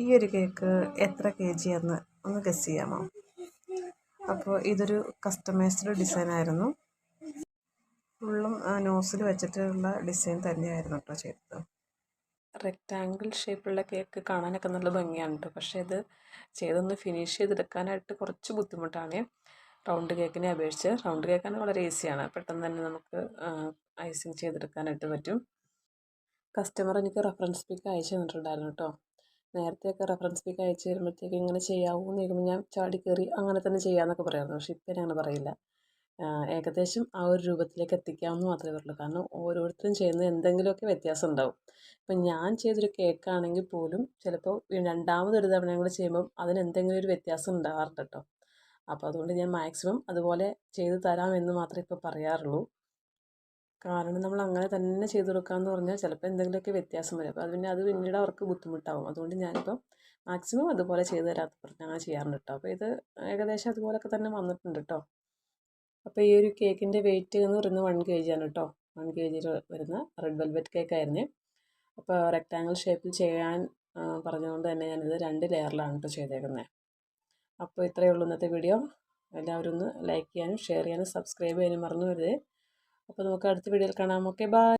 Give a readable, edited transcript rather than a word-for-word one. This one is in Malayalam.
ഈ ഒരു കേക്ക് എത്ര kg എന്ന് ഒന്ന് ഗസ് ചെയ്യാമോ? അപ്പോൾ ഇതൊരു കസ്റ്റമൈസ്ഡ് ഡിസൈൻ ആയിരുന്നു. ഫുള്ളും നോസിൽ വെച്ചിട്ടുള്ള ഡിസൈൻ തന്നെയായിരുന്നു കേട്ടോ ചെയ്തത്. റെക്റ്റാങ്കിൾ ഷേപ്പിലുള്ള കേക്ക് കാണാനൊക്കെ നല്ല ഭംഗിയാണ് കേട്ടോ. പക്ഷേ ഇത് ചെയ്തൊന്ന് ഫിനിഷ് ചെയ്തെടുക്കാനായിട്ട് കുറച്ച് ബുദ്ധിമുട്ടാണ്. റൗണ്ട് കേക്കിനെ അപേക്ഷിച്ച് റൗണ്ട് കേക്കാണ് വളരെ ഈസിയാണ്. പെട്ടെന്ന് തന്നെ നമുക്ക് ഐസിങ് ചെയ്തെടുക്കാനായിട്ട് പറ്റും. കസ്റ്റമർ എനിക്ക് റെഫറൻസ് പിക്ക് അയച്ചു തന്നിട്ടുണ്ടായിരുന്നു കേട്ടോ. നേരത്തെയൊക്കെ റെഫറൻസ് പിക്ക് അയച്ചു തരുമ്പോഴത്തേക്ക് ഇങ്ങനെ ചെയ്യാവൂ എന്ന് ചോദിക്കുമ്പോൾ ഞാൻ ചാടി കയറി അങ്ങനെ തന്നെ ചെയ്യാമെന്നൊക്കെ പറയാമായിരുന്നു. പക്ഷേ ഇപ്പം ഞാൻ അങ്ങനെ പറയില്ല. ഏകദേശം ആ ഒരു രൂപത്തിലേക്ക് എത്തിക്കാമെന്ന് മാത്രമേ പറയുള്ളൂ. കാരണം ഓരോരുത്തരും ചെയ്യുന്നത് എന്തെങ്കിലുമൊക്കെ വ്യത്യാസം ഉണ്ടാവും. ഇപ്പം ഞാൻ ചെയ്തൊരു കേക്കാണെങ്കിൽ പോലും ചിലപ്പോൾ രണ്ടാമതൊരു തവണ കൂടെ ചെയ്യുമ്പം അതിന് എന്തെങ്കിലും ഒരു വ്യത്യാസം ഉണ്ടാകാറുണ്ട് കേട്ടോ. അപ്പോൾ അതുകൊണ്ട് ഞാൻ മാക്സിമം അതുപോലെ ചെയ്ത് തരാമെന്ന് മാത്രമേ ഇപ്പോൾ പറയാറുള്ളൂ. കാരണം നമ്മൾ അങ്ങനെ തന്നെ ചെയ്ത് കൊടുക്കാമെന്ന് പറഞ്ഞാൽ ചിലപ്പോൾ എന്തെങ്കിലുമൊക്കെ വ്യത്യാസം വരും. അപ്പോൾ അത് പിന്നീട് അവർക്ക് ബുദ്ധിമുട്ടാവും. അതുകൊണ്ട് ഞാനിപ്പം മാക്സിമം അതുപോലെ ചെയ്ത് തരാത്ത പറഞ്ഞ് അങ്ങനെ ചെയ്യാറുണ്ട് കേട്ടോ. അപ്പോൾ ഇത് ഏകദേശം അതുപോലൊക്കെ തന്നെ വന്നിട്ടുണ്ട് കേട്ടോ. അപ്പോൾ ഈ ഒരു കേക്കിൻ്റെ വെയിറ്റ് എന്ന് പറയുന്നത് 1 kg ആണ് കേട്ടോ. 1 kg വരുന്ന റെഡ് വെൽവെറ്റ് കേക്കായിരുന്നു. അപ്പോൾ റെക്റ്റാങ്കിൾ ഷേപ്പിൽ ചെയ്യാൻ പറഞ്ഞതുകൊണ്ട് തന്നെ ഞാനിത് 2 ലെയറിലാണ് കേട്ടോ ചെയ്തേക്കുന്നത്. അപ്പോൾ ഇത്രയേ ഉള്ളൂ ഇന്നത്തെ വീഡിയോ. എല്ലാവരും ഒന്ന് ലൈക്ക് ചെയ്യാനും ഷെയർ ചെയ്യാനും സബ്സ്ക്രൈബ് ചെയ്യാനും മറന്നു വരുതേ. അപ്പോൾ നമുക്ക് അടുത്ത വീഡിയോയിൽ കാണാം. Okay, by.